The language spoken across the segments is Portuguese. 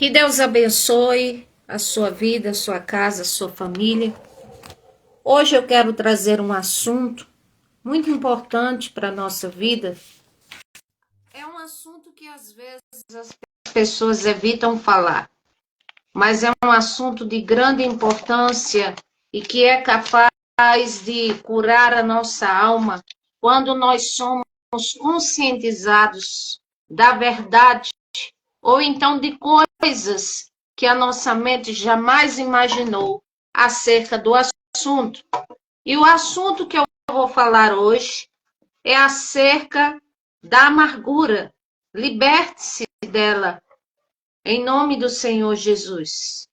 Que Deus abençoe a sua vida, a sua casa, a sua família. Hoje eu quero trazer um assunto muito importante para a nossa vida. É um assunto que às vezes as pessoas evitam falar, mas é um assunto de grande importância e que é capaz de curar a nossa alma quando nós somos conscientizados da verdade ou então de coisas que a nossa mente jamais imaginou acerca do assunto. E o assunto que eu vou falar hoje é acerca da amargura. Liberte-se dela, em nome do Senhor Jesus.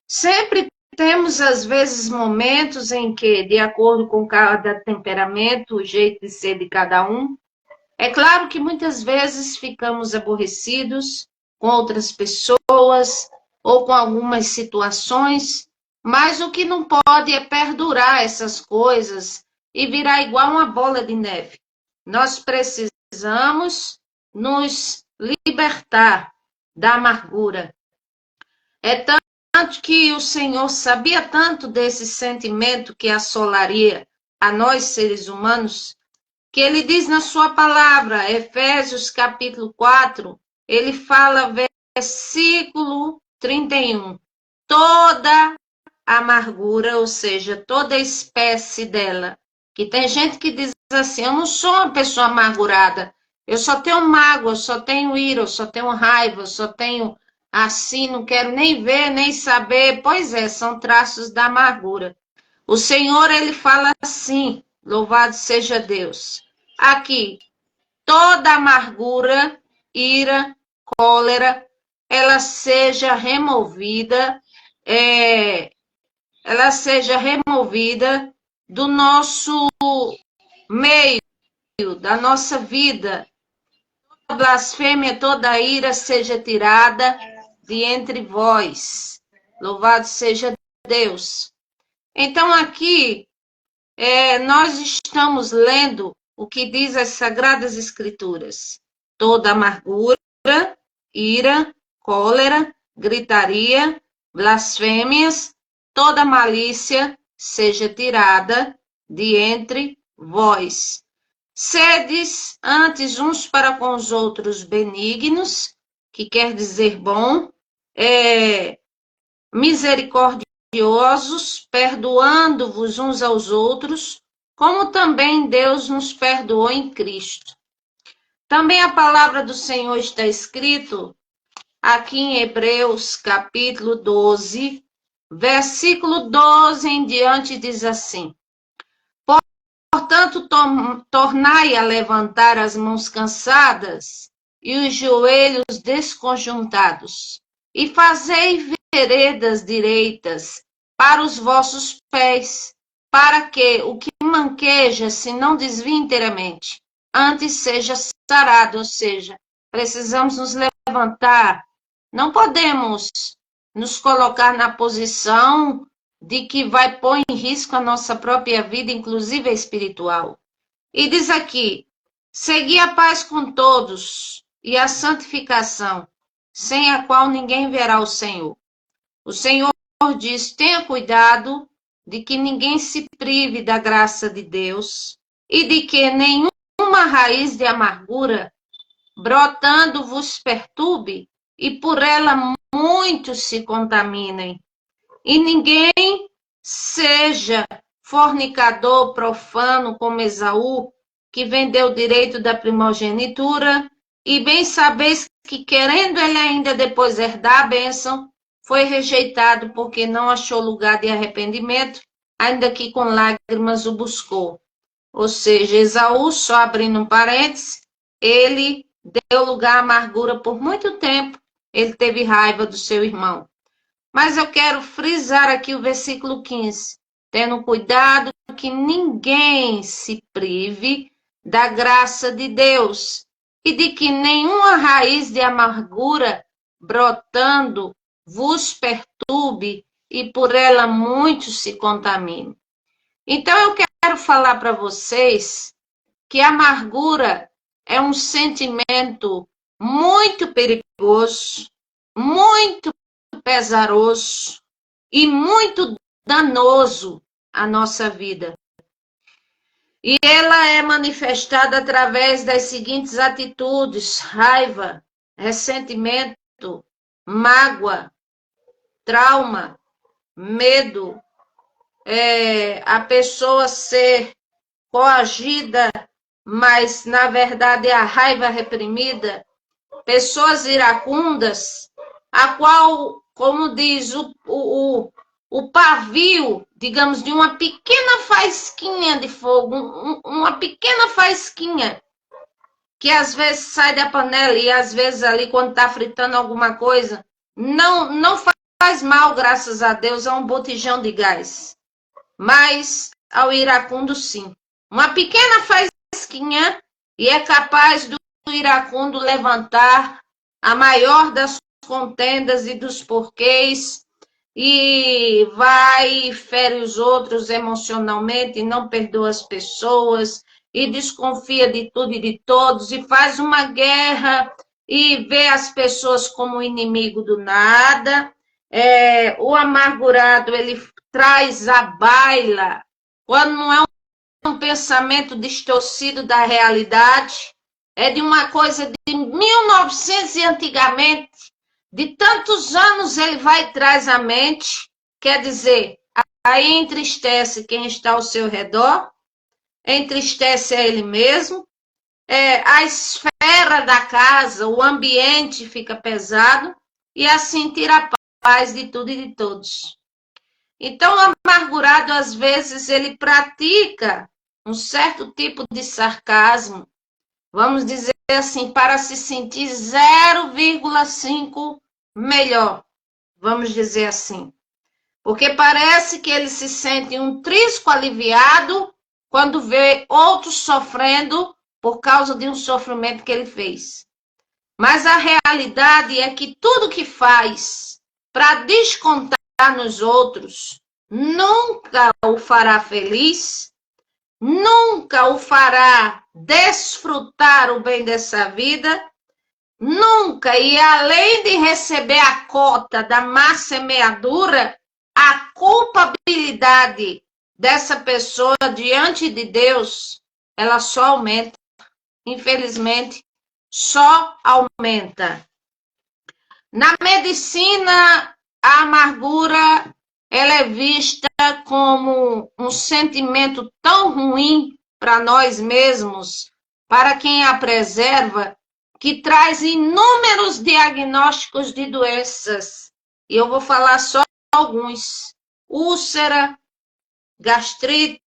Sempre temos, às vezes, momentos em que, de acordo com cada temperamento, o jeito de ser de cada um, é claro que muitas vezes ficamos aborrecidos com outras pessoas ou com algumas situações, mas o que não pode é perdurar essas coisas e virar igual uma bola de neve. Nós precisamos nos libertar da amargura. É tanto que o Senhor sabia tanto desse sentimento que assolaria a nós, seres humanos, que ele diz na sua palavra, Efésios capítulo 4, ele fala, versículo 31, toda amargura, ou seja, toda espécie dela, que tem gente que diz assim, eu não sou uma pessoa amargurada, eu só tenho mágoa, eu só tenho ira, eu só tenho raiva, eu só tenho assim, não quero nem ver, nem saber, pois é, são traços da amargura. O Senhor, ele fala assim, louvado seja Deus. Aqui, toda amargura, ira, cólera, ela seja removida, ela seja removida do nosso meio, da nossa vida. Toda blasfêmia, toda ira seja tirada de entre vós. Louvado seja Deus. Então, aqui, nós estamos lendo o que diz as Sagradas Escrituras. Toda amargura, ira, cólera, gritaria, blasfêmias, toda malícia seja tirada de entre vós. Sedes antes uns para com os outros benignos, que quer dizer bom, misericordiosos, perdoando-vos uns aos outros, como também Deus nos perdoou em Cristo. Também a palavra do Senhor está escrito aqui em Hebreus, capítulo 12, versículo 12 em diante, diz assim: portanto, tornai a levantar as mãos cansadas e os joelhos desconjuntados, e fazei veredas direitas para os vossos pés, para que o que manqueja se não desvie inteiramente, antes seja sarado, ou seja, precisamos nos levantar, não podemos nos colocar na posição de que vai pôr em risco a nossa própria vida, inclusive a espiritual. E diz aqui, segui a paz com todos e a santificação, sem a qual ninguém verá o Senhor. O Senhor diz, tenha cuidado de que ninguém se prive da graça de Deus e de que nenhuma raiz de amargura brotando vos perturbe e por ela muitos se contaminem. E ninguém seja fornicador, profano, como Esaú, que vendeu o direito da primogenitura, e bem sabeis que, querendo ele ainda depois herdar a bênção, foi rejeitado porque não achou lugar de arrependimento, ainda que com lágrimas o buscou. Ou seja, Esaú, só abrindo um parênteses, ele deu lugar à amargura por muito tempo, ele teve raiva do seu irmão. Mas eu quero frisar aqui o versículo 15, tendo cuidado que ninguém se prive da graça de Deus e de que nenhuma raiz de amargura brotando vos perturbe e por ela muitos se contaminem. Então eu quero falar para vocês que a amargura é um sentimento muito perigoso, muito pesaroso e muito danoso à nossa vida. E ela é manifestada através das seguintes atitudes: raiva, ressentimento, mágoa, trauma, medo, a pessoa ser coagida, mas na verdade é a raiva reprimida, pessoas iracundas, a qual, como diz o pavio, digamos, de uma pequena faísquinha de fogo, uma pequena faísquinha, que às vezes sai da panela e às vezes ali quando está fritando alguma coisa, não faz mal, graças a Deus, a um botijão de gás. Mas ao iracundo, sim. Uma pequena faísquinha e é capaz do iracundo levantar a maior das contendas e dos porquês e vai e fere os outros emocionalmente, e não perdoa as pessoas e desconfia de tudo e de todos e faz uma guerra e vê as pessoas como inimigo do nada. O amargurado, ele traz à baila, quando não é um pensamento distorcido da realidade, é de uma coisa de 1900 e antigamente, de tantos anos ele vai e traz à mente, quer dizer, aí entristece quem está ao seu redor, entristece a ele mesmo, a esfera da casa, o ambiente fica pesado, e assim tira a paz de tudo e de todos. Então, o amargurado, às vezes, ele pratica um certo tipo de sarcasmo, vamos dizer assim, para se sentir 0,5 melhor, vamos dizer assim. Porque parece que ele se sente um trisco aliviado quando vê outros sofrendo por causa de um sofrimento que ele fez. Mas a realidade é que tudo que faz para descontar nos outros nunca o fará feliz, nunca o fará desfrutar o bem dessa vida, nunca, e além de receber a cota da má semeadura, a culpabilidade dessa pessoa diante de Deus, ela só aumenta. Infelizmente, só aumenta. Na medicina, a amargura ela é vista como um sentimento tão ruim para nós mesmos, para quem a preserva, que traz inúmeros diagnósticos de doenças. E eu vou falar só alguns: úlcera, gastrite,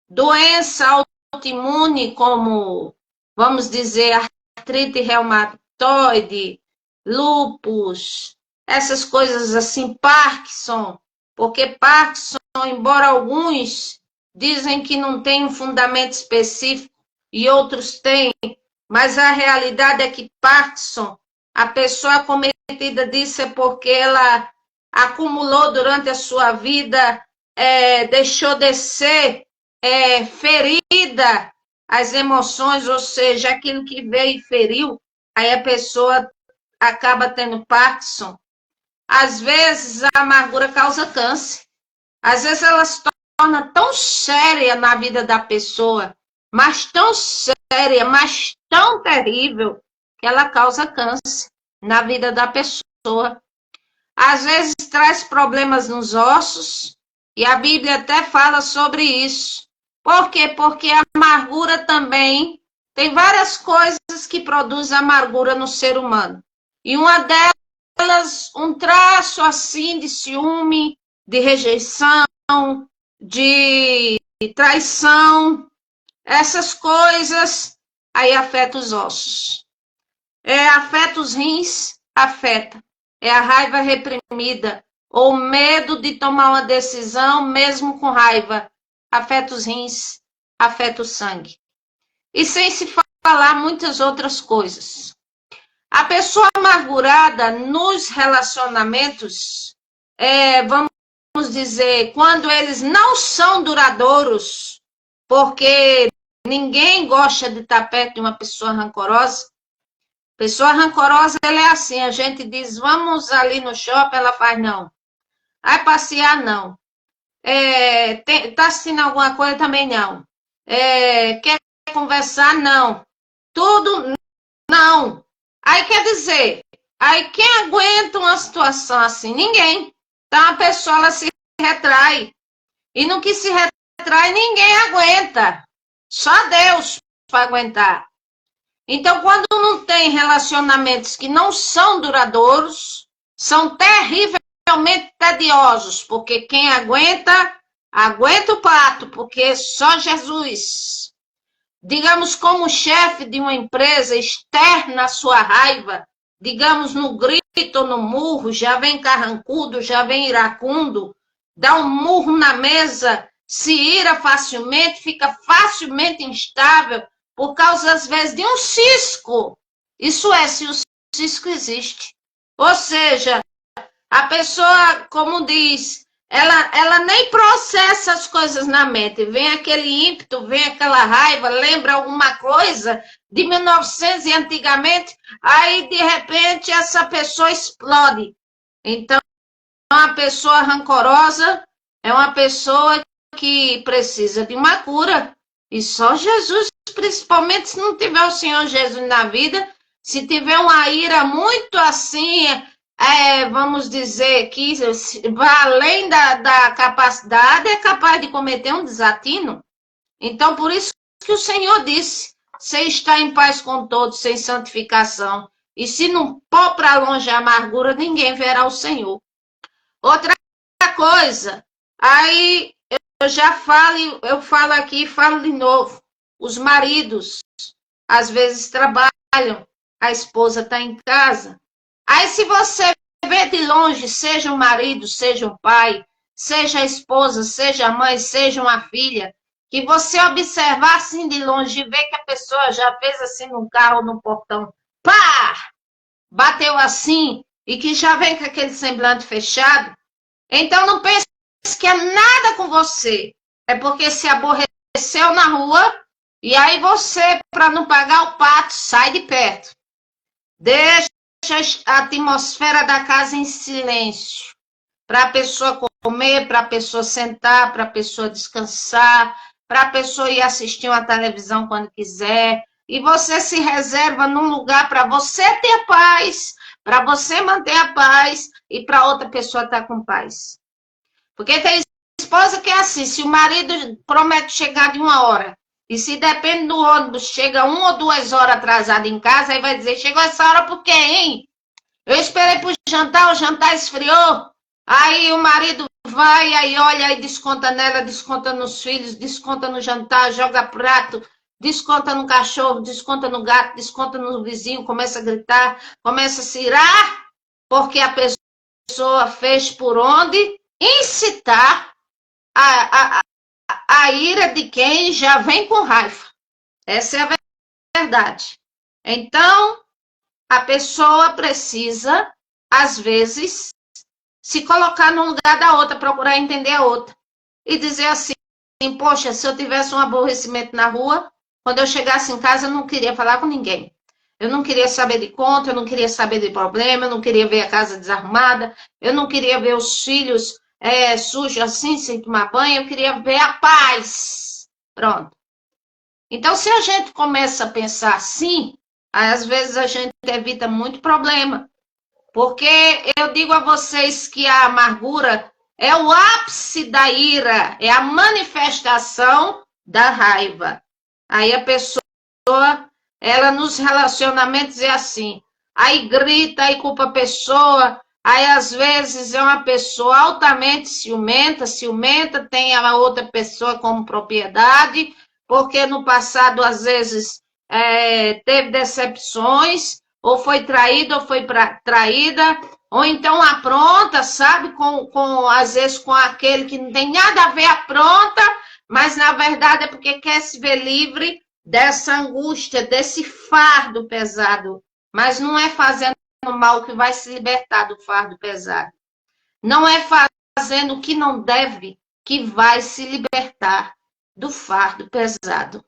doença autoimune como, vamos dizer, artrite reumatoide, lúpus, essas coisas assim, Parkinson, porque Parkinson, embora alguns dizem que não tem um fundamento específico e outros têm, mas a realidade é que Parkinson, a pessoa acometida disso é porque ela acumulou durante a sua vida, deixou de ser ferida as emoções, ou seja, aquilo que veio e feriu, aí a pessoa acaba tendo Parkinson. Às vezes a amargura causa câncer. Às vezes ela se torna tão séria na vida da pessoa, mas tão séria, mas tão terrível, que ela causa câncer na vida da pessoa. Às vezes traz problemas nos ossos, e a Bíblia até fala sobre isso. Por quê? Porque a amargura também tem várias coisas que produzem amargura no ser humano. E uma delas, um traço assim de ciúme, de rejeição, de traição, essas coisas aí afetam os ossos. Afeta os rins, afeta. É a raiva reprimida, ou medo de tomar uma decisão, mesmo com raiva. Afeta os rins, afeta o sangue. E sem se falar muitas outras coisas. A pessoa amargurada nos relacionamentos, vamos dizer, quando eles não são duradouros, porque ninguém gosta de estar perto de uma pessoa rancorosa, Pessoa rancorosa, ela é assim, a gente diz, vamos ali no shopping, ela faz não. Vai passear, não. Tá assistindo alguma coisa, também não. Quer conversar, não. Tudo, não. Aí quer dizer, aí quem aguenta uma situação assim? Ninguém. Então a pessoa, ela se retrai. E no que se retrai, ninguém aguenta. Só Deus para aguentar. Então, quando não tem relacionamentos que não são duradouros, são terrivelmente tediosos, porque quem aguenta, aguenta o pato, porque só Jesus. Digamos, como chefe de uma empresa, externa a sua raiva, digamos, no grito ou no murro, já vem carrancudo, já vem iracundo, dá um murro na mesa, se ira facilmente, fica facilmente instável, por causa, às vezes, de um cisco. Isso é, se o cisco existe. Ou seja, a pessoa, como diz, ela nem processa as coisas na mente. Vem aquele ímpeto, vem aquela raiva, lembra alguma coisa de 1900 e antigamente, aí, de repente, essa pessoa explode. Então, uma pessoa rancorosa é uma pessoa que precisa de uma cura. E só Jesus, principalmente se não tiver o Senhor Jesus na vida, se tiver uma ira muito assim, vamos dizer que vai além da capacidade, é capaz de cometer um desatino. Então, por isso que o Senhor disse, você está em paz com todos, sem santificação. E se não pôr para longe a amargura, ninguém verá o Senhor. Outra coisa, aí eu já falo, eu falo aqui, falo de novo. Os maridos, às vezes, trabalham, a esposa está em casa. Aí, se você vê de longe, seja um marido, seja um pai, seja a esposa, seja a mãe, seja uma filha, que você observar assim de longe e ver que a pessoa já fez assim no carro, no portão, pá! Bateu assim, e que já vem com aquele semblante fechado, então não pense que é nada com você. É porque se aborreceu na rua e aí você, para não pagar o pato, sai de perto. Deixa a atmosfera da casa em silêncio. Para a pessoa comer, para a pessoa sentar, para a pessoa descansar, para a pessoa ir assistir uma televisão quando quiser. E você se reserva num lugar para você ter paz, para você manter a paz e para outra pessoa estar com paz. Porque tem esposa que é assim, se o marido promete chegar de 1 hora, e se depende do ônibus, chega 1 ou 2 horas atrasado em casa, aí vai dizer, chegou essa hora por quê, hein? Eu esperei pro jantar, o jantar esfriou, aí o marido vai, aí olha, aí desconta nela, desconta nos filhos, desconta no jantar, joga prato, desconta no cachorro, desconta no gato, desconta no vizinho, começa a gritar, começa a se irar, porque a pessoa fez por onde incitar a ira de quem já vem com raiva. Essa é a verdade. Então, a pessoa precisa, às vezes, se colocar no lugar da outra, procurar entender a outra. E dizer assim, poxa, se eu tivesse um aborrecimento na rua, quando eu chegasse em casa, eu não queria falar com ninguém. Eu não queria saber de conta, eu não queria saber de problema, eu não queria ver a casa desarrumada, eu não queria ver os filhos sujos assim, sem tomar banho, eu queria ver a paz. Pronto. Então, se a gente começa a pensar assim, às vezes a gente evita muito problema. Porque eu digo a vocês que a amargura é o ápice da ira, é a manifestação da raiva. Aí a pessoa, ela nos relacionamentos é assim, aí grita, aí culpa a pessoa, aí às vezes é uma pessoa altamente ciumenta, tem a outra pessoa como propriedade, porque no passado às vezes teve decepções, ou foi traído, ou foi traída, ou então apronta, sabe, às vezes com aquele que não tem nada a ver apronta, mas na verdade é porque quer se ver livre dessa angústia, desse fardo pesado. Mas não é fazendo mal que vai se libertar do fardo pesado. Não é fazendo o que não deve que vai se libertar do fardo pesado.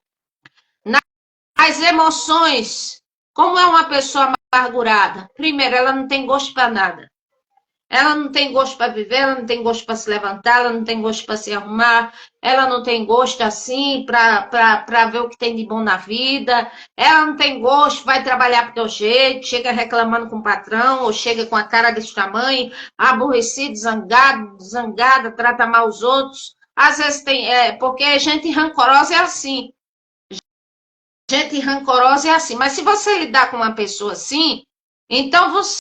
As emoções Como é uma pessoa amargurada? Primeiro, ela não tem gosto para nada. Ela não tem gosto para viver, ela não tem gosto para se levantar, ela não tem gosto para se arrumar, ela não tem gosto assim para ver o que tem de bom na vida, ela não tem gosto, vai trabalhar pro teu jeito, chega reclamando com o patrão, ou chega com a cara desse tamanho, aborrecido, zangado, zangada, trata mal os outros. Às vezes tem, porque gente rancorosa é assim. Gente rancorosa é assim. Mas se você lidar com uma pessoa assim, então você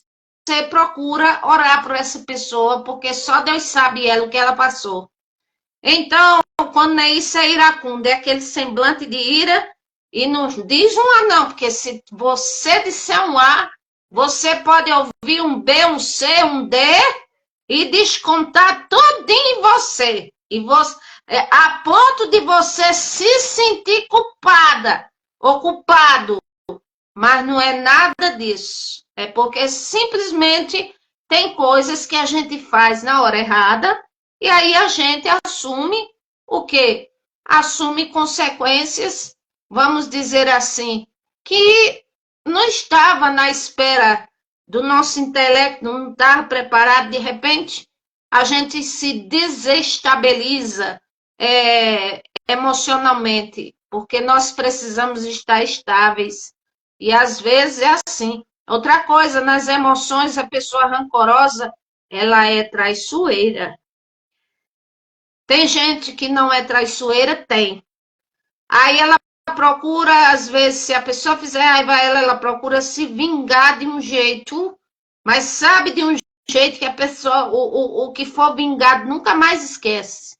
procura orar por essa pessoa, porque só Deus sabe ela o que ela passou. Então, quando é isso, é iracundo, é aquele semblante de ira, e não diz um A não, porque se você disser um A, você pode ouvir um B, um C, um D, e descontar tudo em você. E você, a ponto de você se sentir culpada, ou culpado. Mas não é nada disso. É porque simplesmente tem coisas que a gente faz na hora errada e aí a gente assume o quê? Assume consequências, vamos dizer assim, que não estava na espera do nosso intelecto, não estava preparado, de repente a gente se desestabiliza emocionalmente, porque nós precisamos estar estáveis. E às vezes é assim. Outra coisa, nas emoções, a pessoa rancorosa, ela é traiçoeira. Tem gente que não é traiçoeira? Tem. Aí ela procura, às vezes, se a pessoa fizer raiva a ela procura se vingar de um jeito, mas sabe de um jeito que a pessoa, o que for vingado, nunca mais esquece.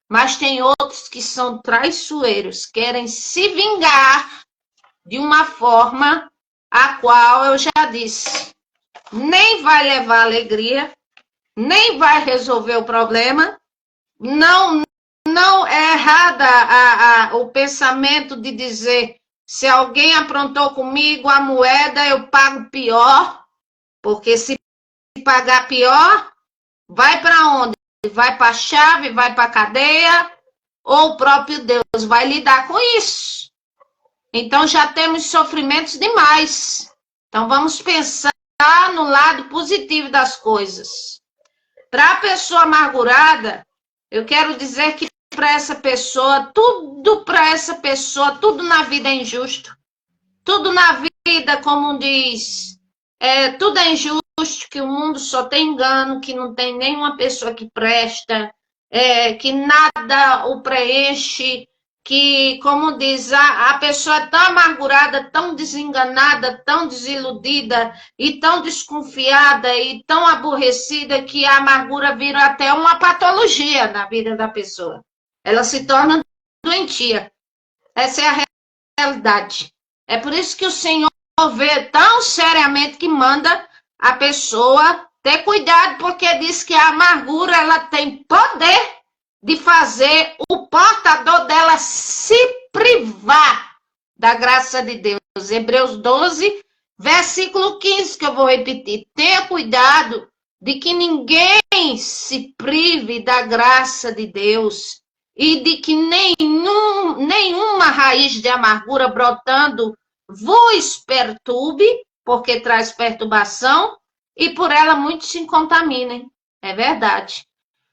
Mas tem outros que são traiçoeiros, querem se vingar de uma forma a qual eu já disse, nem vai levar alegria, nem vai resolver o problema. Não é errada o pensamento de dizer se alguém aprontou comigo a moeda, eu pago pior, porque se pagar pior, vai para onde? Vai para a chave, vai para a cadeia, ou o próprio Deus vai lidar com isso. Então já temos sofrimentos demais. Então vamos pensar no lado positivo das coisas. Para a pessoa amargurada, eu quero dizer que para essa pessoa, tudo na vida é injusto. Tudo na vida, como diz, tudo é injusto, que o mundo só tem engano, que não tem nenhuma pessoa que presta, que nada o preenche, que, como diz, a pessoa é tão amargurada, tão desenganada, tão desiludida e tão desconfiada e tão aborrecida que a amargura vira até uma patologia na vida da pessoa. Ela se torna doentia. Essa é a realidade. É por isso que o Senhor vê tão seriamente que manda a pessoa ter cuidado, porque diz que a amargura ela tem poder de fazer o portador dela se privar da graça de Deus. Hebreus 12, versículo 15, que eu vou repetir. Tenha cuidado de que ninguém se prive da graça de Deus e de que nenhuma raiz de amargura brotando vos perturbe, porque traz perturbação, e por ela muitos se contaminem. É verdade.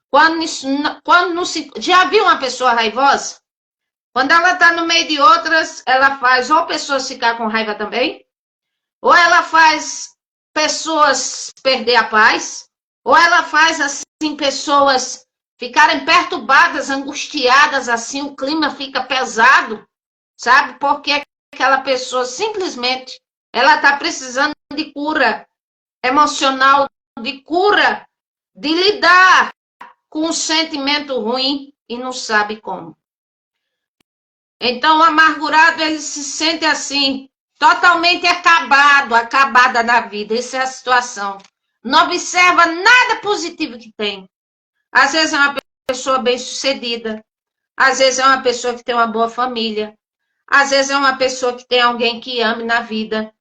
Quando não se... Já viu uma pessoa raivosa? Quando ela está no meio de outras, ela faz ou pessoas ficar com raiva também, ou ela faz pessoas perder a paz, ou ela faz assim pessoas ficarem perturbadas, angustiadas, assim o clima fica pesado, sabe? Porque aquela pessoa simplesmente ela está precisando de cura emocional, de cura, de lidar com um sentimento ruim e não sabe como. Então, o amargurado, ele se sente assim, totalmente acabada na vida. Essa é a situação. Não observa nada positivo que tem. Às vezes é uma pessoa bem-sucedida. Às vezes é uma pessoa que tem uma boa família. Às vezes é uma pessoa que tem alguém que ame na vida.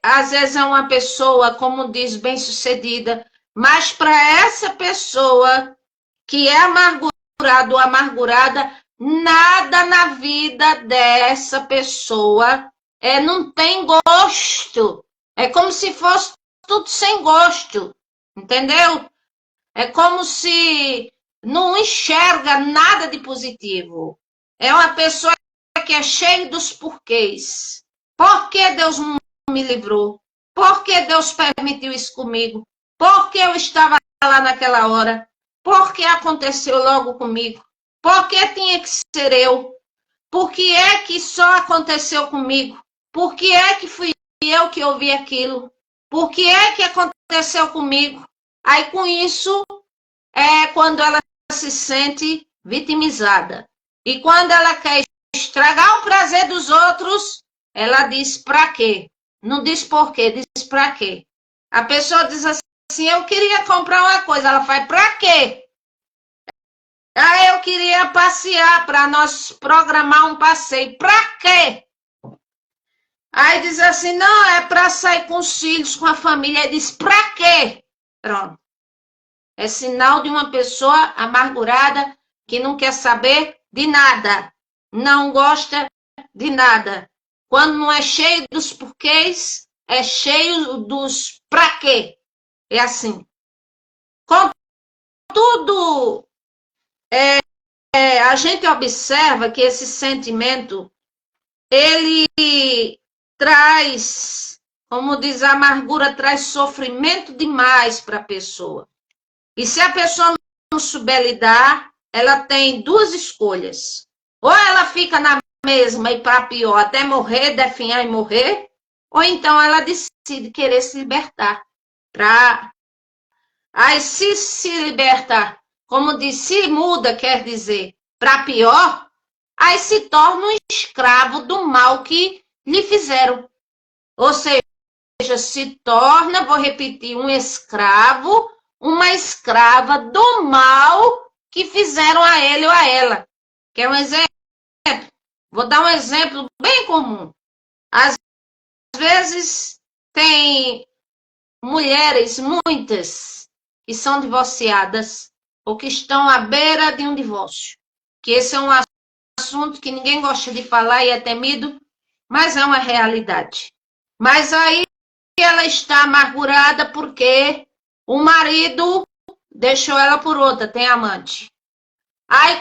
Às vezes é uma pessoa, como diz, bem-sucedida. Mas para essa pessoa que é amargurado ou amargurada, nada na vida dessa pessoa não tem gosto. É como se fosse tudo sem gosto, entendeu? É como se não enxerga nada de positivo. É uma pessoa que é cheia dos porquês. Por que Deus me livrou? Por que Deus permitiu isso comigo? Por que eu estava lá naquela hora? Por que aconteceu logo comigo? Por que tinha que ser eu? Por que é que só aconteceu comigo? Por que é que fui eu que ouvi aquilo? Por que é que aconteceu comigo? Aí com isso é quando ela se sente vitimizada. E quando ela quer estragar o prazer dos outros, ela diz pra quê? Não diz por quê, diz pra quê. A pessoa diz assim, eu queria comprar uma coisa, ela faz pra quê? Ah, eu queria passear para nós programar um passeio. Pra quê? Aí diz assim, não, é para sair com os filhos, com a família. Aí diz, pra quê? Pronto. É sinal de uma pessoa amargurada que não quer saber de nada, não gosta de nada. Quando não é cheio dos porquês, é cheio dos pra quê. É assim. Contudo, a gente observa que esse sentimento, ele traz, como diz a amargura, traz sofrimento demais para a pessoa. E se a pessoa não souber lidar, ela tem duas escolhas. Ou ela fica na mesma e para pior, até morrer, definhar e morrer, ou então ela decide querer se libertar. Aí se liberta, como disse, muda, quer dizer, para pior, aí se torna um escravo do mal que lhe fizeram. Ou seja, se torna, vou repetir, um escravo, uma escrava do mal que fizeram a ele ou a ela. Quer um exemplo? Vou dar um exemplo bem comum. Às vezes tem mulheres, muitas, que são divorciadas ou que estão à beira de um divórcio. Que esse é um assunto que ninguém gosta de falar e é temido, mas é uma realidade. Mas aí ela está amargurada porque o marido deixou ela por outra, tem amante. Aí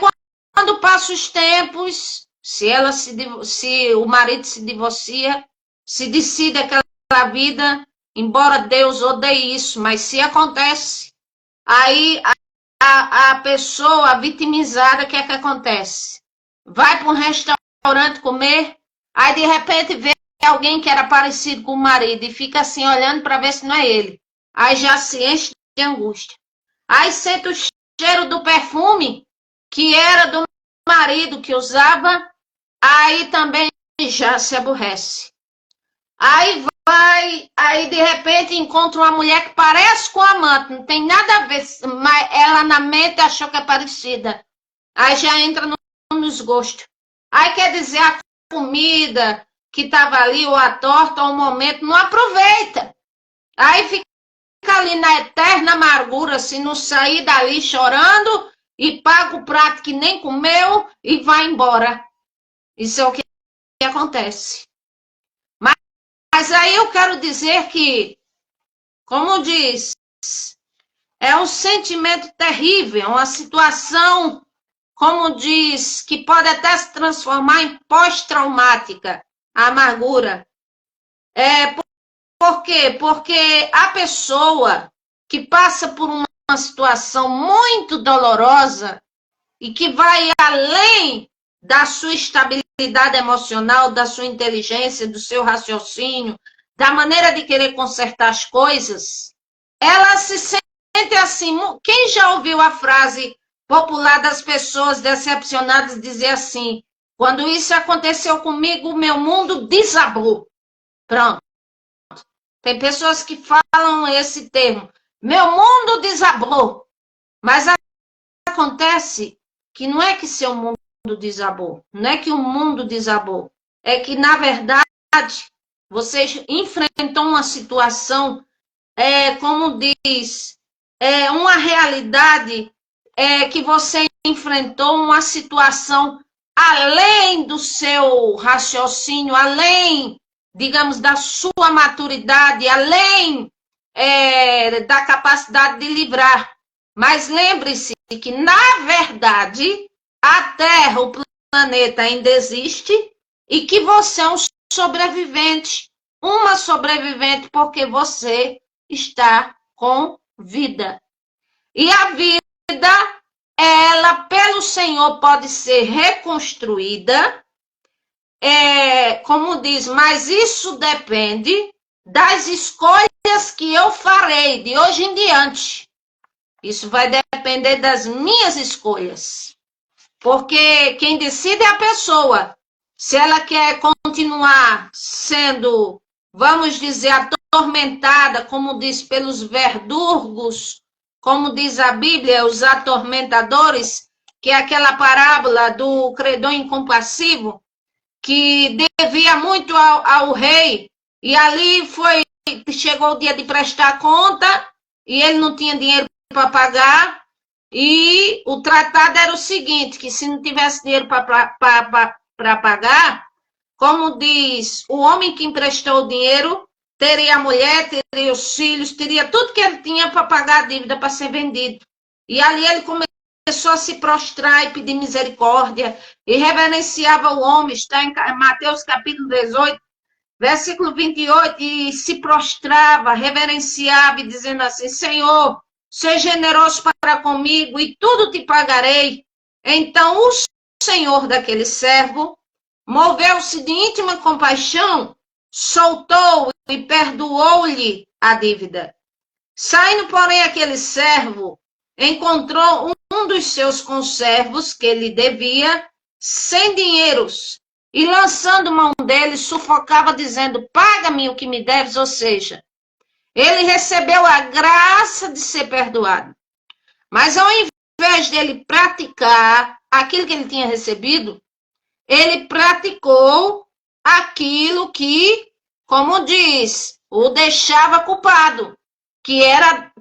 quando passam os tempos, se o marido se divorcia, se decide aquela vida, embora Deus odeie isso, mas se acontece, aí a pessoa vitimizada, o que é que acontece? Vai para um restaurante comer, aí de repente vê alguém que era parecido com o marido e fica assim olhando para ver se não é ele. Aí já se enche de angústia. Aí sente o cheiro do perfume que era do marido que usava, aí também já se aborrece. Aí aí de repente encontra uma mulher que parece com a amante, não tem nada a ver, mas ela na mente achou que é parecida. Aí já entra no desgosto. Aí quer dizer, a comida que estava ali, ou a torta, ou o momento, não aproveita. Aí fica ali na eterna amargura, se não sair dali chorando, e paga o prato que nem comeu e vai embora. Isso é o que acontece. Mas aí eu quero dizer que, como diz, é um sentimento terrível, uma situação, como diz, que pode até se transformar em pós-traumática, a amargura. Por quê? Porque a pessoa que passa por uma situação muito dolorosa e que vai além da sua estabilidade emocional, da sua inteligência, do seu raciocínio, da maneira de querer consertar as coisas, ela se sente assim. Quem já ouviu a frase popular das pessoas decepcionadas dizer assim: quando isso aconteceu comigo, meu mundo desabou. Pronto. Tem pessoas que falam esse termo, meu mundo desabou. Mas acontece que não é que seu mundo desabou, não é que o mundo desabou, é que, na verdade, você enfrentou uma situação, como diz, uma realidade que você enfrentou uma situação além do seu raciocínio, além digamos, da sua maturidade, além da capacidade de livrar. Mas lembre-se que, na verdade, a Terra, o planeta ainda existe e que você é um sobrevivente, uma sobrevivente, porque você está com vida. E a vida, ela, pelo Senhor, pode ser reconstruída, como diz, mas isso depende das escolhas que eu farei de hoje em diante. Isso vai depender das minhas escolhas. Porque quem decide é a pessoa. Se ela quer continuar sendo, vamos dizer, atormentada, como diz, pelos verdurgos, como diz a Bíblia, os atormentadores, que é aquela parábola do credor incompassivo, que devia muito ao rei, e ali chegou o dia de prestar conta, e ele não tinha dinheiro para pagar, e o tratado era o seguinte, que se não tivesse dinheiro para pagar, como diz, o homem que emprestou o dinheiro teria a mulher, teria os filhos, teria tudo que ele tinha para pagar a dívida, para ser vendido. E ali ele começou a se prostrar e pedir misericórdia, e reverenciava o homem, está em Mateus capítulo 18, versículo 28, e se prostrava, reverenciava, e dizendo assim, Senhor, seja generoso para comigo, e tudo te pagarei. Então o Senhor daquele servo moveu-se de íntima compaixão, soltou e perdoou-lhe a dívida. Saindo, porém, aquele servo encontrou um dos seus conservos que lhe devia 100 dinheiros e, lançando mão dele, sufocava, dizendo, paga-me o que me deves, ou seja, ele recebeu a graça de ser perdoado. Mas ao invés dele praticar aquilo que ele tinha recebido, ele praticou aquilo que, como diz, o deixava culpado, que era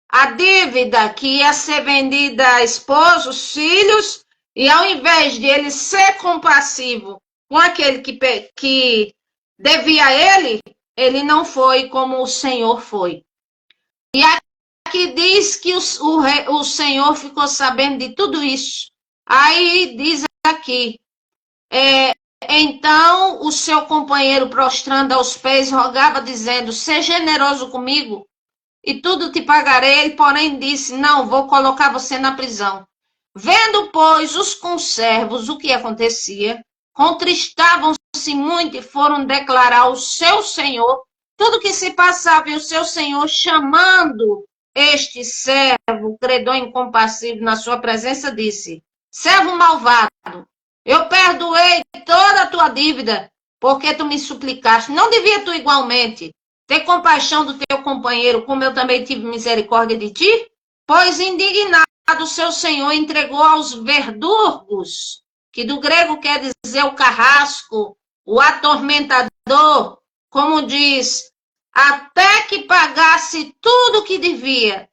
a dívida que ia ser vendida a esposo, os filhos, e ao invés de ele ser compassivo com aquele que devia a ele, ele não foi como o Senhor foi. E aqui diz que o Senhor ficou sabendo de tudo isso. Aí diz aqui, então o seu companheiro, prostrando aos pés, rogava, dizendo, seja generoso comigo, e tudo te pagarei. Ele, porém, disse, não, vou colocar você na prisão. Vendo, pois, os conservos o que acontecia, contristavam-se muito e foram declarar ao seu senhor tudo o que se passava, e o seu senhor, chamando este servo, credor incompassível, na sua presença, disse, servo malvado, eu perdoei toda a tua dívida, porque tu me suplicaste. Não devia tu igualmente ter compaixão do teu companheiro, como eu também tive misericórdia de ti? Pois indignado o seu senhor entregou aos verdurgos, que do grego quer dizer o carrasco, o atormentador, como diz, até que pagasse tudo o que devia.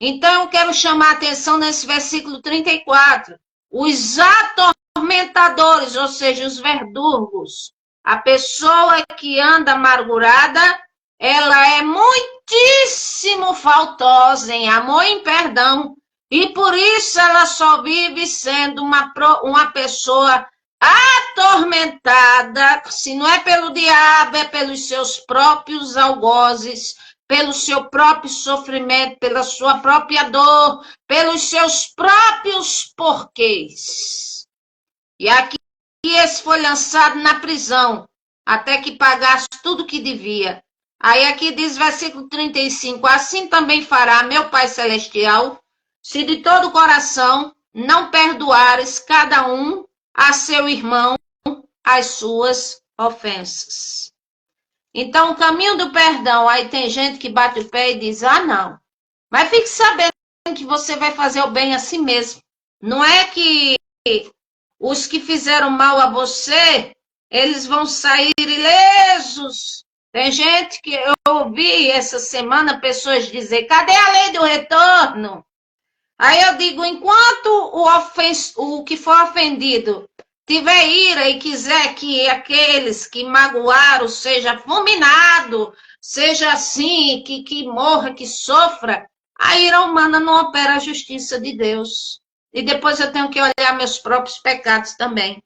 Então eu quero chamar a atenção nesse versículo 34. Os atormentadores, ou seja, os verdurgos, a pessoa que anda amargurada, ela é muitíssimo faltosa em amor e em perdão. E por isso ela só vive sendo uma pessoa atormentada, se não é pelo diabo, é pelos seus próprios algozes, pelo seu próprio sofrimento, pela sua própria dor, pelos seus próprios porquês. E aqui esse foi lançado na prisão, até que pagasse tudo que devia. Aí aqui diz versículo 35, assim também fará meu Pai Celestial, se de todo o coração não perdoares cada um a seu irmão as suas ofensas. Então, o caminho do perdão, aí tem gente que bate o pé e diz, não. Mas fique sabendo que você vai fazer o bem a si mesmo. Não é que os que fizeram mal a você, eles vão sair ilesos. Tem gente que eu ouvi essa semana pessoas dizer, cadê a lei do retorno? Aí eu digo, enquanto o que foi ofendido tiver ira e quiser que aqueles que magoaram seja fulminado, seja assim, que morra, que sofra, a ira humana não opera a justiça de Deus. E depois eu tenho que olhar meus próprios pecados também.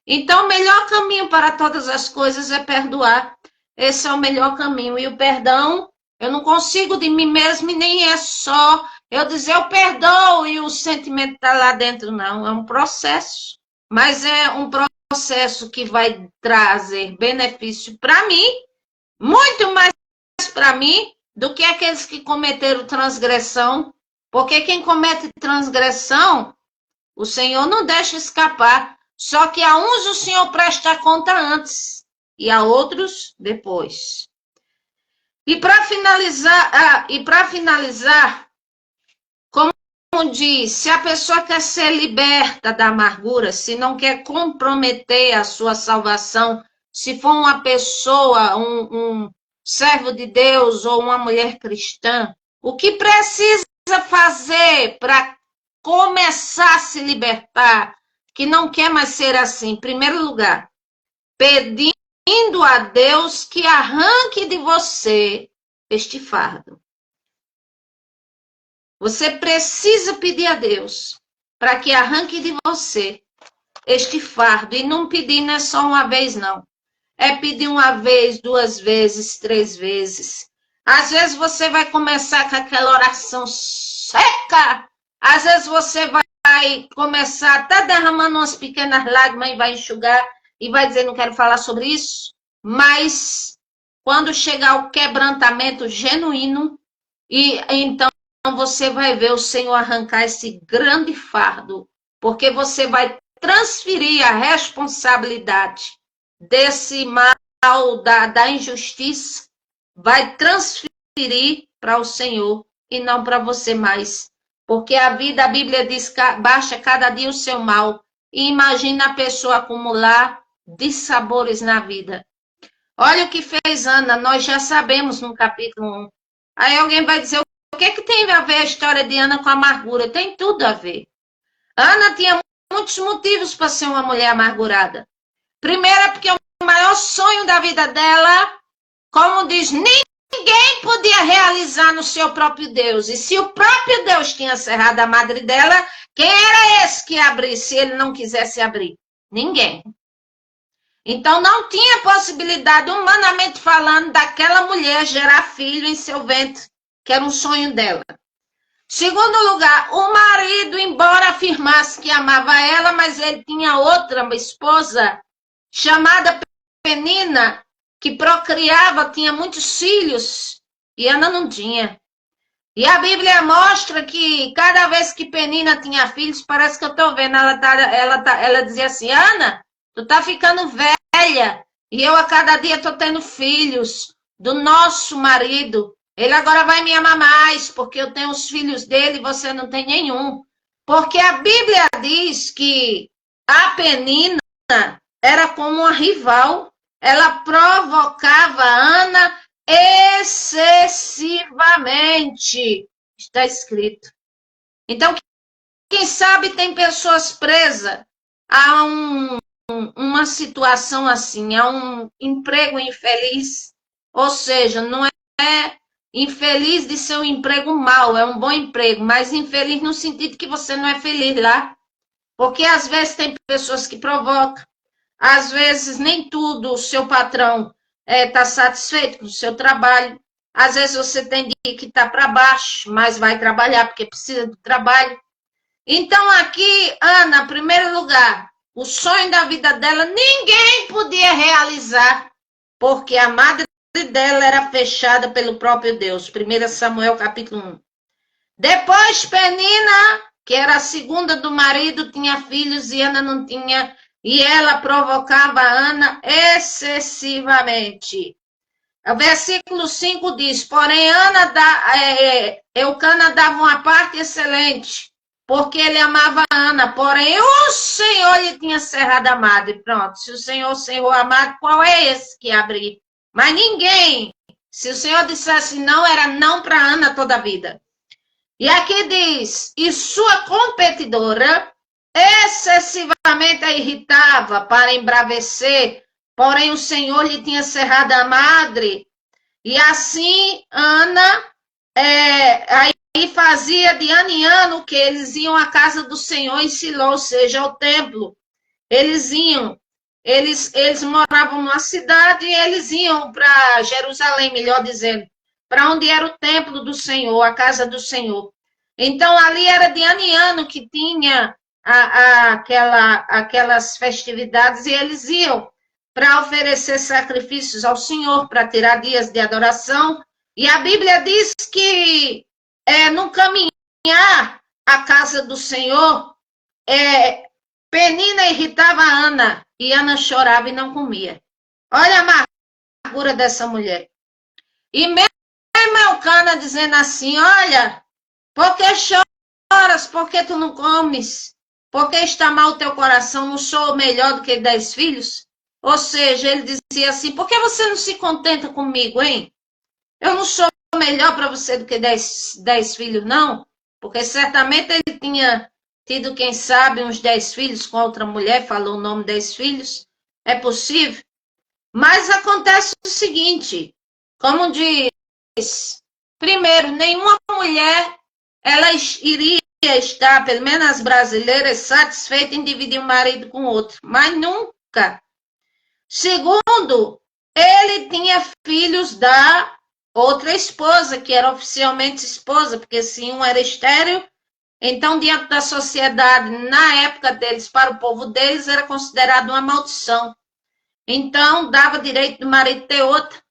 Então, o melhor caminho para todas as coisas é perdoar. Esse é o melhor caminho. E o perdão, eu não consigo de mim mesmo e nem é só eu dizer eu perdoo e o sentimento está lá dentro, não. É um processo. Mas é um processo que vai trazer benefício para mim, muito mais para mim, do que aqueles que cometeram transgressão. Porque quem comete transgressão, o Senhor não deixa escapar. Só que a uns o Senhor presta conta antes e a outros depois. E para finalizar, como diz, se a pessoa quer ser liberta da amargura, se não quer comprometer a sua salvação, se for uma pessoa, um servo de Deus ou uma mulher cristã, o que precisa fazer para começar a se libertar, que não quer mais ser assim? Em primeiro lugar, pedindo a Deus que arranque de você este fardo. Você precisa pedir a Deus para que arranque de você este fardo. E não pedir não é só uma vez, não. É pedir uma vez, 2 vezes, 3 vezes. Às vezes você vai começar com aquela oração seca. Às vezes você vai começar até derramando umas pequenas lágrimas e vai enxugar e vai dizer, não quero falar sobre isso. Mas quando chegar o quebrantamento genuíno, e então você vai ver o Senhor arrancar esse grande fardo, porque você vai transferir a responsabilidade desse mal, da injustiça, vai transferir para o Senhor e não para você mais. Porque a Bíblia diz que baixa cada dia o seu mal. E imagina a pessoa acumular dissabores na vida. Olha o que fez Ana, nós já sabemos no capítulo 1. Aí alguém vai dizer, o que tem a ver a história de Ana com a amargura? Tem tudo a ver. Ana tinha muitos motivos para ser uma mulher amargurada. Primeiro é porque o maior sonho da vida dela, como diz, ninguém podia realizar no seu próprio Deus. E se o próprio Deus tinha cerrado a madre dela, quem era esse que ia abrir se ele não quisesse abrir? Ninguém. Então não tinha possibilidade, humanamente falando, daquela mulher gerar filho em seu ventre, que era um sonho dela. Segundo lugar, o marido, embora afirmasse que amava ela, mas ele tinha outra esposa chamada Penina, que procriava, tinha muitos filhos, e Ana não tinha. E a Bíblia mostra que cada vez que Penina tinha filhos, parece que eu estou vendo, ela dizia assim, Ana, tu tá ficando velha, e eu a cada dia estou tendo filhos do nosso marido. Ele agora vai me amar mais, porque eu tenho os filhos dele e você não tem nenhum. Porque a Bíblia diz que a Penina era como uma rival. Ela provocava Ana excessivamente. Está escrito. Então, quem sabe tem pessoas presas a uma situação assim, a um emprego infeliz. Ou seja, não é infeliz de ser um emprego mau, é um bom emprego, mas infeliz no sentido que você não é feliz lá. Porque às vezes tem pessoas que provocam, às vezes nem tudo o seu patrão está satisfeito com o seu trabalho, às vezes você tem dia que está para baixo, mas vai trabalhar porque precisa do trabalho. Então aqui, Ana, em primeiro lugar, o sonho da vida dela ninguém podia realizar, porque a madre dela era fechada pelo próprio Deus. 1 Samuel capítulo 1. Depois Penina, que era a segunda do marido, tinha filhos e Ana não tinha, e ela provocava Ana excessivamente. O versículo 5 diz, porém Eucana dava uma parte excelente, porque ele amava Ana, porém o Senhor lhe tinha cerrado a madre. Pronto, se o Senhor cerrou a madre, qual é esse que abriu? Mas ninguém, se o Senhor dissesse não, era não para Ana toda a vida. E aqui diz, e sua competidora, excessivamente a irritava para embravecer, porém o Senhor lhe tinha cerrado a madre, e assim Ana aí fazia de ano em ano que eles iam à casa do Senhor em Siló, ou seja, ao templo. Eles iam, eles moravam numa cidade e eles iam para Jerusalém, melhor dizendo, para onde era o templo do Senhor, a casa do Senhor. Então, ali era de ano em ano que tinha aquelas festividades e eles iam para oferecer sacrifícios ao Senhor, para tirar dias de adoração. E a Bíblia diz que no caminhar à casa do Senhor, Penina irritava a Ana e Ana chorava e não comia. Olha a amargura dessa mulher. E mesmo Elcana dizendo assim: olha, por que choras? Por que tu não comes? Por que está mal o teu coração? Não sou melhor do que 10 filhos? Ou seja, ele dizia assim: por que você não se contenta comigo, hein? Eu não sou melhor para você do que 10 filhos, não? Porque certamente ele tinha tido, quem sabe, uns 10 filhos com outra mulher, falou o nome 10 filhos. É possível. Mas acontece o seguinte, como diz, primeiro, nenhuma mulher ela iria estar, pelo menos as brasileiras, satisfeita em dividir o marido com outro, mas nunca. Segundo, ele tinha filhos da outra esposa, que era oficialmente esposa, porque se um era estéril, então, diante da sociedade, na época deles, para o povo deles, era considerado uma maldição. Então, dava direito do marido ter outra.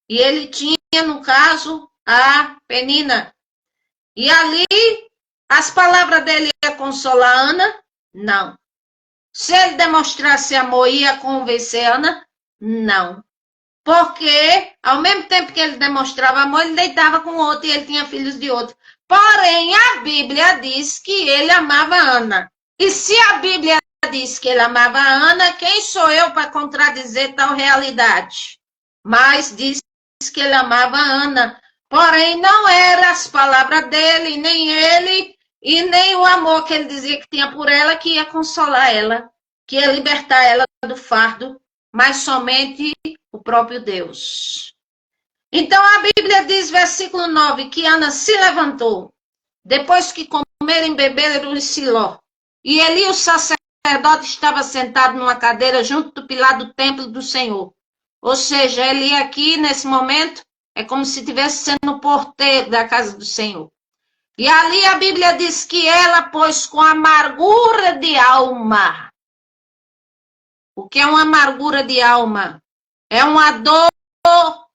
E ele tinha, no caso, a Penina. E ali, as palavras dele iam consolar Ana? Não. Se ele demonstrasse amor, ia convencer Ana? Não. Porque, ao mesmo tempo que ele demonstrava amor, ele deitava com outro e ele tinha filhos de outro. Porém, a Bíblia diz que ele amava Ana. E se a Bíblia diz que ele amava Ana, quem sou eu para contradizer tal realidade? Mas diz que ele amava Ana. Porém, não eram as palavras dele, nem ele, e nem o amor que ele dizia que tinha por ela, que ia consolar ela, que ia libertar ela do fardo, mas somente o próprio Deus. Então a Bíblia diz, versículo 9, que Ana se levantou, depois que comeram e beberam em Siló. E Eli, o sacerdote, estava sentado numa cadeira junto do pilar do templo do Senhor. Ou seja, Eli aqui, nesse momento, é como se estivesse sendo o porteiro da casa do Senhor. E ali a Bíblia diz que ela, pois, com amargura de alma. O que é uma amargura de alma? É uma dor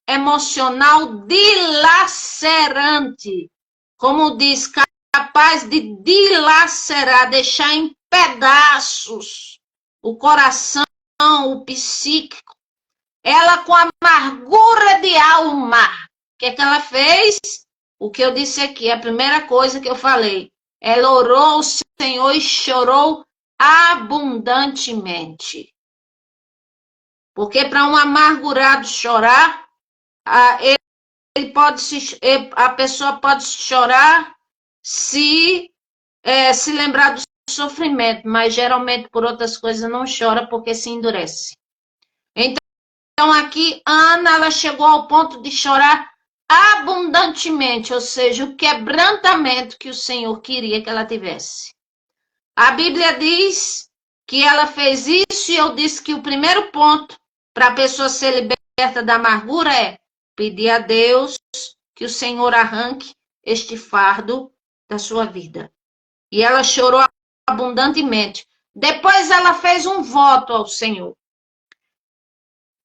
emocional dilacerante, como diz, capaz de dilacerar, deixar em pedaços o coração, o psíquico. Ela com amargura de alma. O que é que ela fez? O que eu disse aqui, a primeira coisa que eu falei. Ela orou ao Senhor e chorou abundantemente. Porque para um amargurado chorar, a pessoa pode chorar se lembrar do sofrimento, mas geralmente por outras coisas não chora porque se endurece. Então aqui Ana ela chegou ao ponto de chorar abundantemente, ou seja, o quebrantamento que o Senhor queria que ela tivesse. A Bíblia diz que ela fez isso e eu disse que o primeiro ponto para a pessoa ser liberta da amargura é pedir a Deus que o Senhor arranque este fardo da sua vida. E ela chorou abundantemente. Depois ela fez um voto ao Senhor.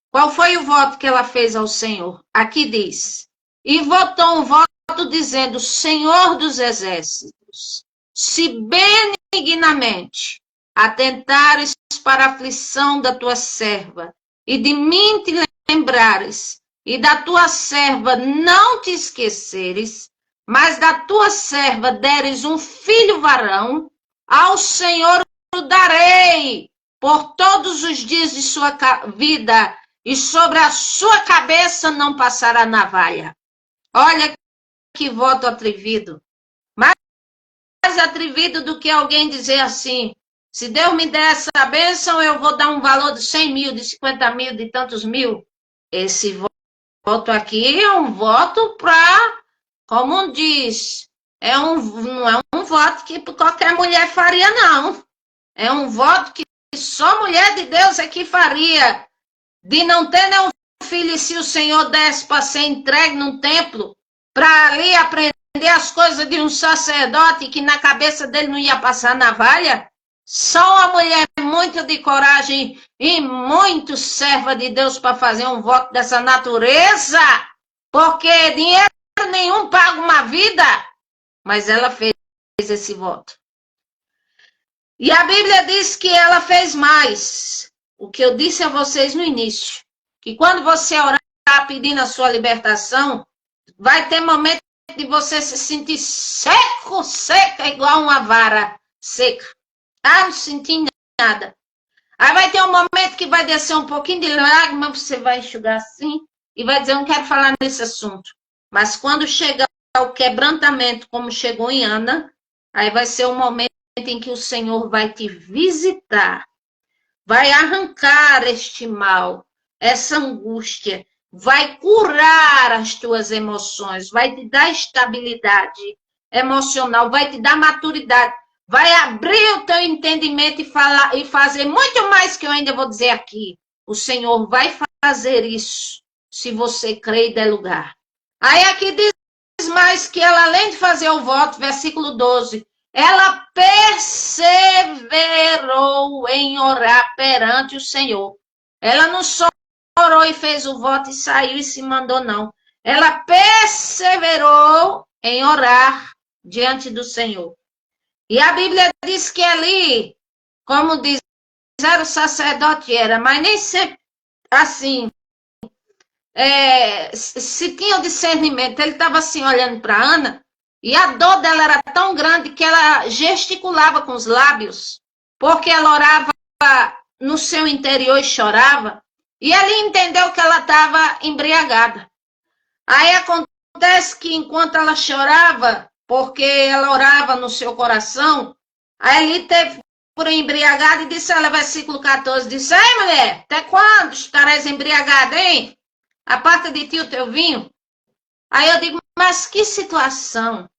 Qual foi o voto que ela fez ao Senhor? Aqui diz: e votou um voto dizendo: Senhor dos exércitos, se benignamente atentares para a aflição da tua serva, e de mim te lembrares, e da tua serva não te esqueceres, mas da tua serva deres um filho varão, ao Senhor o darei por todos os dias de sua vida, e sobre a sua cabeça não passará navalha. Olha que voto atrevido. Mais atrevido do que alguém dizer assim: Se Deus me der essa bênção, eu vou dar um valor de 100 mil, de 50 mil, de tantos mil. Esse voto aqui é um voto para, como diz, não é um voto que qualquer mulher faria, não. É um voto que só mulher de Deus é que faria, de não ter nenhum filho, e se o Senhor desse para ser entregue num templo, para ali aprender as coisas de um sacerdote, que na cabeça dele não ia passar navalha. Só uma mulher muito de coragem e muito serva de Deus para fazer um voto dessa natureza, porque dinheiro nenhum paga uma vida, mas ela fez esse voto. E a Bíblia diz que ela fez mais. O que eu disse a vocês no início, que quando você orar pedindo a sua libertação, vai ter momento de você se sentir seca, igual uma vara seca. Ah, não senti nada. Aí vai ter um momento que vai descer um pouquinho de lágrima, você vai enxugar assim e vai dizer, eu não quero falar nesse assunto. Mas quando chegar o quebrantamento, como chegou em Ana, aí vai ser o momento em que o Senhor vai te visitar, vai arrancar este mal, essa angústia, vai curar as tuas emoções, vai te dar estabilidade emocional, vai te dar maturidade, vai abrir o teu entendimento e fazer muito mais que eu ainda vou dizer aqui. O Senhor vai fazer isso, se você crê e der lugar. Aí aqui diz mais que ela, além de fazer o voto, versículo 12, ela perseverou em orar perante o Senhor. Ela não só orou e fez o voto e saiu e se mandou, não. Ela perseverou em orar diante do Senhor. E a Bíblia diz que ali, como diz, era o sacerdote, mas nem sempre assim, se tinha o discernimento. Ele estava assim olhando para Ana, e a dor dela era tão grande que ela gesticulava com os lábios, porque ela orava no seu interior e chorava, e ele entendeu que ela estava embriagada. Aí acontece que enquanto ela chorava, porque ela orava no seu coração, aí ele teve por embriagada e disse, ela, versículo 14, disse, ei mulher, até quando estarás embriagada, hein? Aparta de ti o teu vinho. Aí eu digo, mas que situação.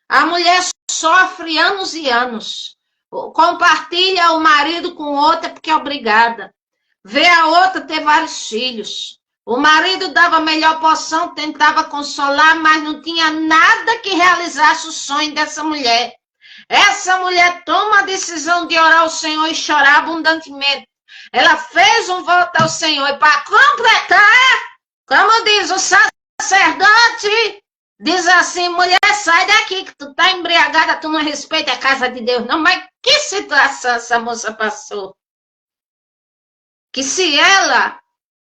A mulher sofre anos e anos. Compartilha o marido com outra porque é obrigada. Vê a outra ter vários filhos. O marido dava a melhor porção, tentava consolar, mas não tinha nada que realizasse o sonho dessa mulher. Essa mulher toma a decisão de orar ao Senhor e chorar abundantemente. Ela fez um voto ao Senhor e para completar, como diz o sacerdote, diz assim, mulher, sai daqui que tu tá embriagada, tu não respeita a casa de Deus, não. Mas que situação essa moça passou? Que se ela,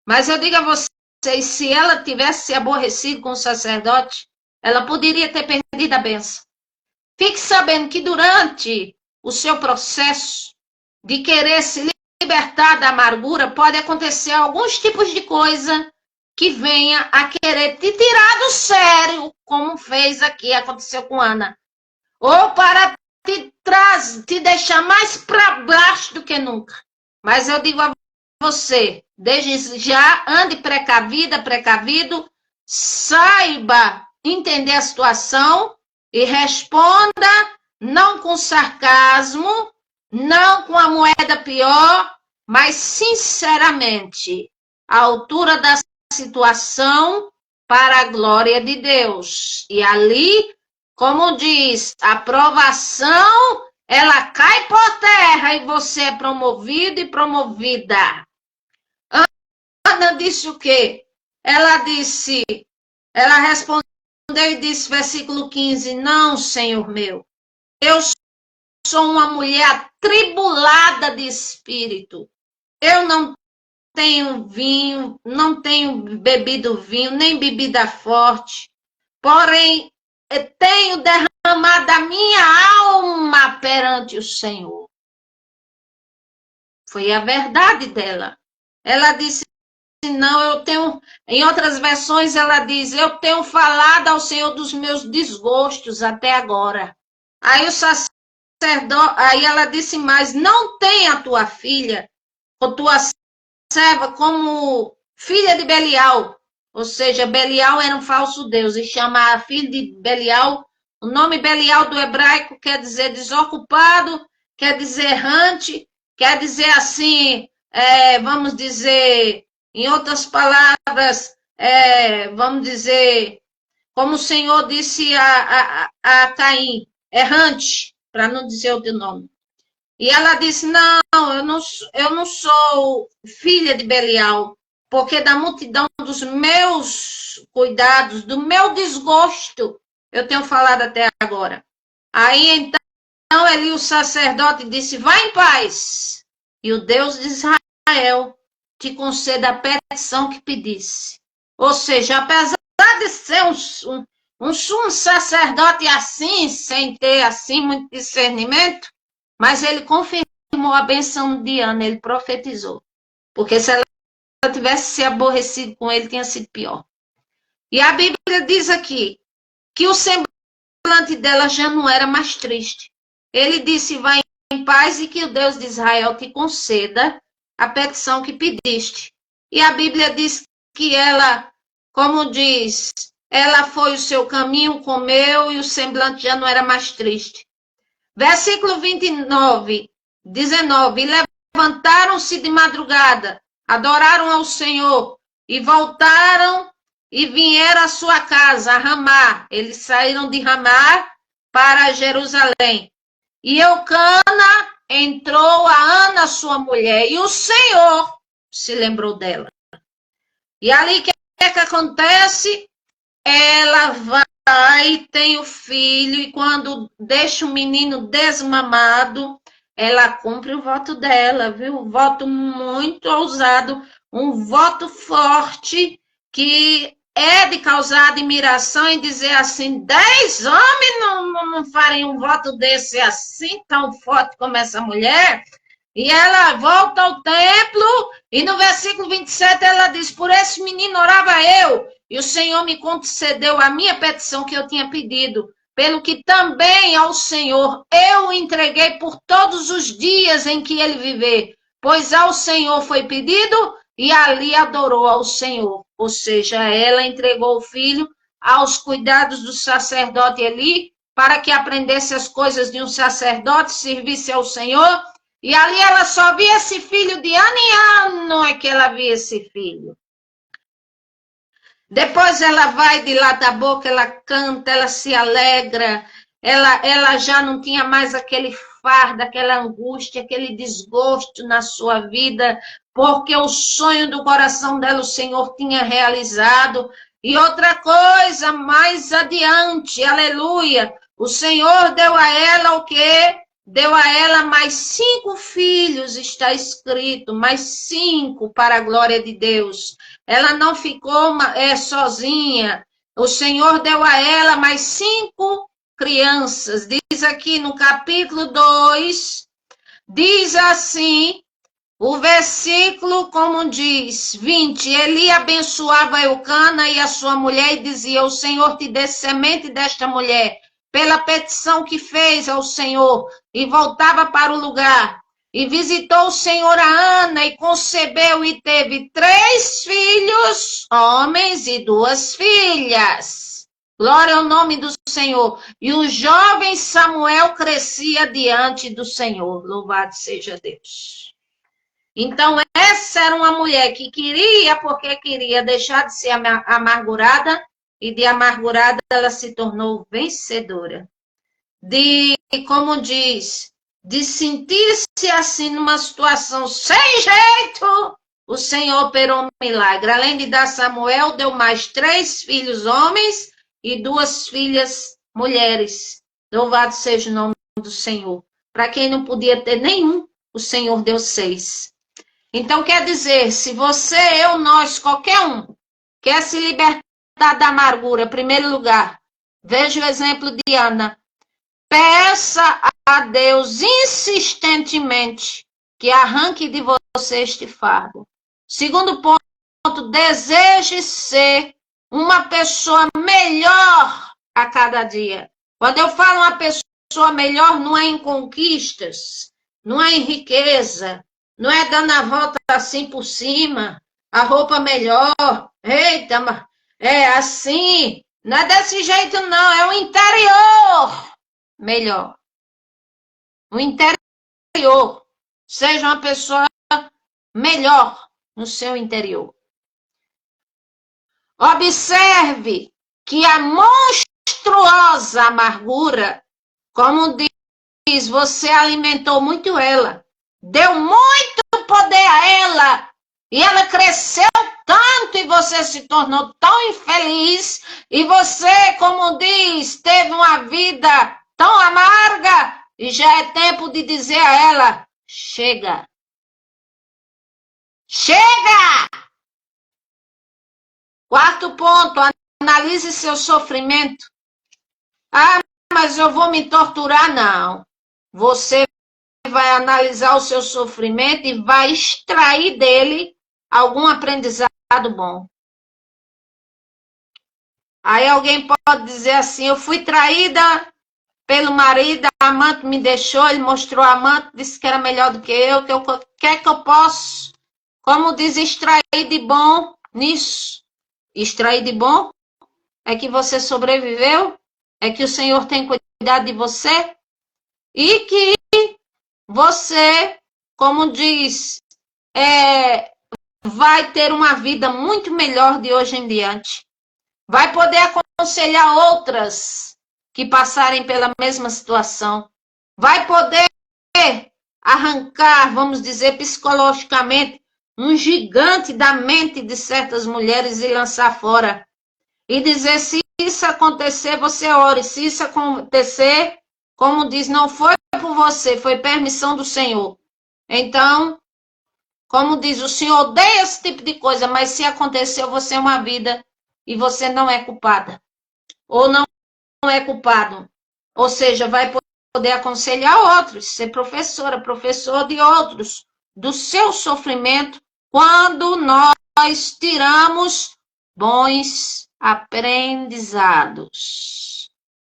mas eu digo a vocês, se ela tivesse se aborrecido com o sacerdote, ela poderia ter perdido a bênção. Fique sabendo que durante o seu processo de querer se libertar da amargura, pode acontecer alguns tipos de coisa que venha a querer te tirar do sério, como fez aqui, aconteceu com Ana. Ou para te deixar mais para baixo do que nunca. Mas eu digo a você, desde já, ande precavido, saiba entender a situação e responda não com sarcasmo, não com a moeda pior, mas sinceramente, à altura da situação para a glória de Deus. E ali, como diz, a provação, ela cai por terra e você é promovido e promovida. Ana disse o quê? Ela respondeu e disse, versículo 15, não, Senhor meu, eu sou uma mulher atribulada de espírito. Eu não tenho vinho, não tenho bebido vinho, nem bebida forte. Porém, tenho derramado a minha alma perante o Senhor. Foi a verdade dela. Ela disse, não, eu tenho... Em outras versões, ela diz, eu tenho falado ao Senhor dos meus desgostos até agora. Aí o sacerdote sacerdote, aí ela disse mais, não tem a tua filha, ou tua serva como filha de Belial, ou seja, Belial era um falso deus, e chama a filha de Belial, o nome Belial do hebraico quer dizer desocupado, quer dizer errante, quer dizer assim, vamos dizer, em outras palavras, vamos dizer, como o Senhor disse a Caim, errante, para não dizer outro nome. E ela disse, não, eu não sou filha de Belial, porque da multidão dos meus cuidados, do meu desgosto, eu tenho falado até agora. Aí então Eli, o sacerdote, disse, vai em paz, e o Deus de Israel te conceda a petição que pedisse. Ou seja, apesar de ser um sumo sacerdote assim, sem ter assim muito discernimento, mas ele confirmou a benção de Ana, ele profetizou. Porque se ela tivesse se aborrecido com ele, tinha sido pior. E a Bíblia diz aqui que o semblante dela já não era mais triste. Ele disse, vai em paz e que o Deus de Israel te conceda a petição que pediste. E a Bíblia diz que ela, como diz, ela foi o seu caminho, comeu e o semblante já não era mais triste. Versículo 29, 19. E levantaram-se de madrugada, adoraram ao Senhor e voltaram e vieram à sua casa, a Ramá. Eles saíram de Ramá para Jerusalém. E Eucana entrou a Ana, sua mulher, e o Senhor se lembrou dela. E ali o que acontece? Ela vai, tem o filho, e quando deixa o menino desmamado, ela cumpre o voto dela, viu? Um voto muito ousado, um voto forte, que é de causar admiração e dizer assim, 10 homens não fariam um voto desse assim, tão forte como essa mulher. E ela volta ao templo, e no versículo 27 ela diz, por esse menino orava eu, e o Senhor me concedeu a minha petição que eu tinha pedido, pelo que também ao Senhor eu o entreguei por todos os dias em que ele viver, pois ao Senhor foi pedido, e ali adorou ao Senhor. Ou seja, ela entregou o filho aos cuidados do sacerdote Eli, para que aprendesse as coisas de um sacerdote, servisse ao Senhor. E ali ela só via esse filho de ano em ano, é que ela via esse filho. Depois ela vai de lá da boca, ela canta, ela se alegra, ela já não tinha mais aquele fardo, aquela angústia, aquele desgosto na sua vida, porque o sonho do coração dela o Senhor tinha realizado. E outra coisa, mais adiante, aleluia, o Senhor deu a ela o quê? Deu a ela mais 5 filhos, está escrito, mais 5 para a glória de Deus. Ela não ficou sozinha. O Senhor deu a ela mais 5 crianças. Diz aqui no capítulo 2, diz assim, o versículo, como diz, 20. Eli abençoava Eucana e a sua mulher e dizia, o Senhor te dê semente desta mulher, pela petição que fez ao Senhor, e voltava para o lugar. E visitou o Senhor a Ana, e concebeu e teve 3 filhos, homens, e 2 filhas. Glória ao nome do Senhor. E o jovem Samuel crescia diante do Senhor. Louvado seja Deus. Então, essa era uma mulher que queria, porque queria deixar de ser amargurada, e de amargurada ela se tornou vencedora. Como diz, de sentir-se assim numa situação sem jeito, o Senhor operou um milagre. Além de dar Samuel, deu mais 3 filhos homens e 2 filhas mulheres. Louvado seja o nome do Senhor. Para quem não podia ter nenhum, o Senhor deu 6. Então, quer dizer, se você, eu, nós, qualquer um, quer se libertar da amargura, em primeiro lugar, veja o exemplo de Ana. Peça a Deus insistentemente que arranque de você este fardo. Segundo ponto, deseje ser uma pessoa melhor a cada dia. Quando eu falo uma pessoa pessoa melhor não é em conquistas, não é em riqueza, não é dando a volta assim por cima, a roupa melhor. Eita, é assim, não é desse jeito não, é o interior melhor. O interior, seja uma pessoa melhor no seu interior. Observe que a monstruosa amargura, como diz, você alimentou muito ela, deu muito poder a ela, e ela cresceu tanto e você se tornou tão infeliz, e você, como diz, teve uma vida tão amarga, e já é tempo de dizer a ela, chega. Chega! Quarto ponto, analise seu sofrimento. Ah, mas eu vou me torturar? Não. Você vai analisar o seu sofrimento e vai extrair dele algum aprendizado bom. Aí alguém pode dizer assim, eu fui traída pelo marido, a amante me deixou, ele mostrou a amante, disse que era melhor do que eu, que é que eu posso, como diz, extrair de bom nisso? Extrair de bom é que você sobreviveu, é que o Senhor tem cuidado de você e que você, como diz, vai ter uma vida muito melhor de hoje em diante. Vai poder aconselhar outras que passarem pela mesma situação. Vai poder arrancar, vamos dizer, psicologicamente, um gigante da mente de certas mulheres e lançar fora. E dizer, se isso acontecer, você ore. Se isso acontecer, como diz, não foi por você, foi permissão do Senhor. Então, como diz, o Senhor odeia esse tipo de coisa, mas se aconteceu, você é uma vida e você não é culpada. Ou não é culpado. Ou seja, vai poder aconselhar outros, ser professora, professor de outros, do seu sofrimento, quando nós tiramos bons aprendizados.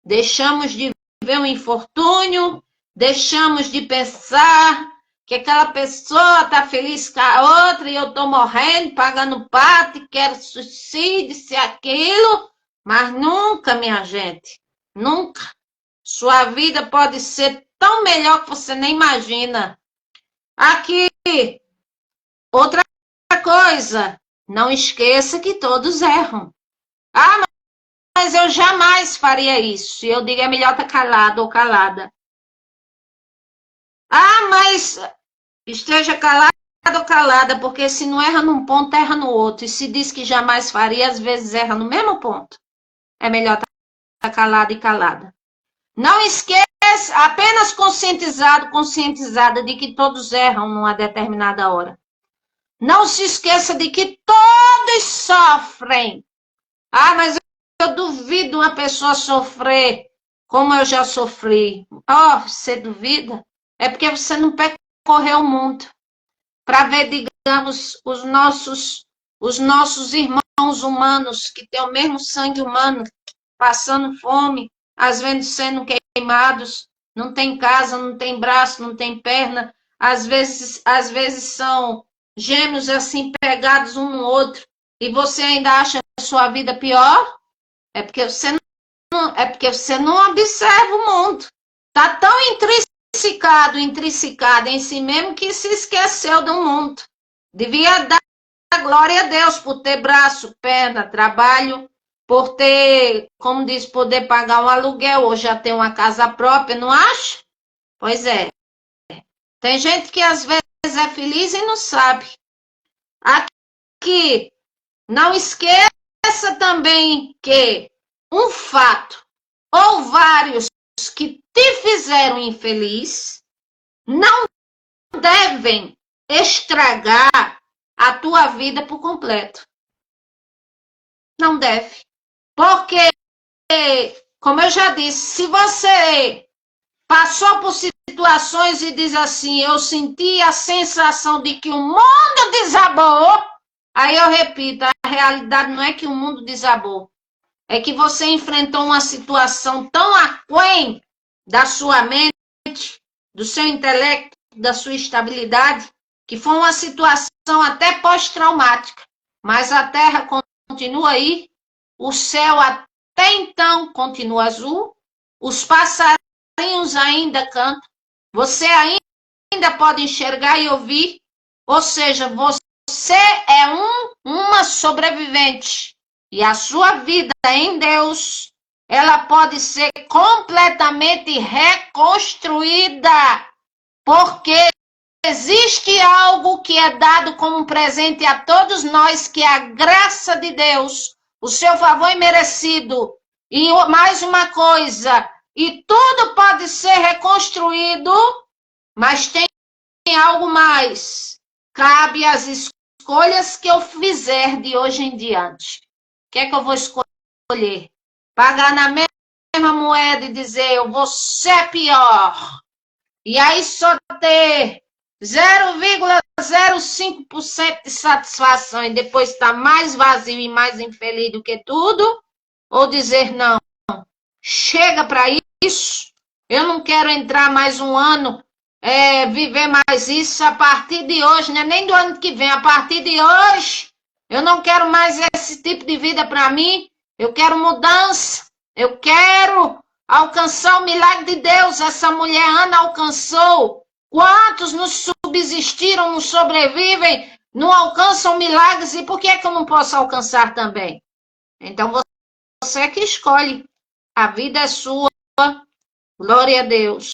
Deixamos de ver um infortúnio, deixamos de pensar que aquela pessoa está feliz com a outra e eu estou morrendo, pagando pato, quero suicídio, se aquilo, mas nunca, minha gente, nunca. Sua vida pode ser tão melhor que você nem imagina. Aqui, outra coisa, não esqueça que todos erram. Ah, mas eu jamais faria isso. Eu digo, é melhor estar calado ou calada. Ah, mas esteja calado ou calada, porque se não erra num ponto, erra no outro. E se diz que jamais faria, às vezes erra no mesmo ponto. É melhor estar calado e calada. Não esqueça, apenas conscientizado, conscientizada de que todos erram numa determinada hora. Não se esqueça de que todos sofrem. Ah, mas eu duvido uma pessoa sofrer como eu já sofri. Oh, você duvida? É porque você não percorreu o mundo para ver, digamos, os nossos irmãos humanos que têm o mesmo sangue humano, passando fome, às vezes sendo queimados, não tem casa, não tem braço, não tem perna, às vezes são gêmeos assim pegados um no outro, e você ainda acha a sua vida pior? É porque você não observa o mundo. Está tão intrinsecado em si mesmo que se esqueceu do mundo. Devia dar glória a Deus por ter braço, perna, trabalho, por ter, como diz, poder pagar um aluguel ou já ter uma casa própria, não acha? Pois é. Tem gente que às vezes é feliz e não sabe. Aqui, não esqueça também que um fato ou vários que te fizeram infeliz não devem estragar a tua vida por completo. Não deve. Porque, como eu já disse, se você passou por situações e diz assim, eu senti a sensação de que o mundo desabou, aí eu repito, a realidade não é que o mundo desabou, é que você enfrentou uma situação tão aquém da sua mente, do seu intelecto, da sua estabilidade, que foi uma situação até pós-traumática, mas a Terra continua aí, o céu até então continua azul, os passarinhos ainda cantam, você ainda pode enxergar e ouvir, ou seja, você é uma sobrevivente e a sua vida em Deus, ela pode ser completamente reconstruída, porque existe algo que é dado como um presente a todos nós, que é a graça de Deus, o seu favor imerecido. E mais uma coisa, e tudo pode ser reconstruído, mas tem algo mais. Cabe às escolhas que eu fizer de hoje em diante. O que é que eu vou escolher? Pagar na mesma moeda e dizer, eu vou ser pior. E aí só ter 0,05% de satisfação e depois estar mais vazio e mais infeliz do que tudo, ou dizer não, chega para isso, eu não quero entrar mais um ano, viver mais isso a partir de hoje, né? Nem do ano que vem, a partir de hoje, eu não quero mais esse tipo de vida para mim, eu quero mudança, eu quero alcançar o milagre de Deus. Essa mulher Ana alcançou. Quantos não subsistiram, não sobrevivem, não alcançam milagres, e por que é que eu não posso alcançar também? Então você é que escolhe. A vida é sua. Glória a Deus.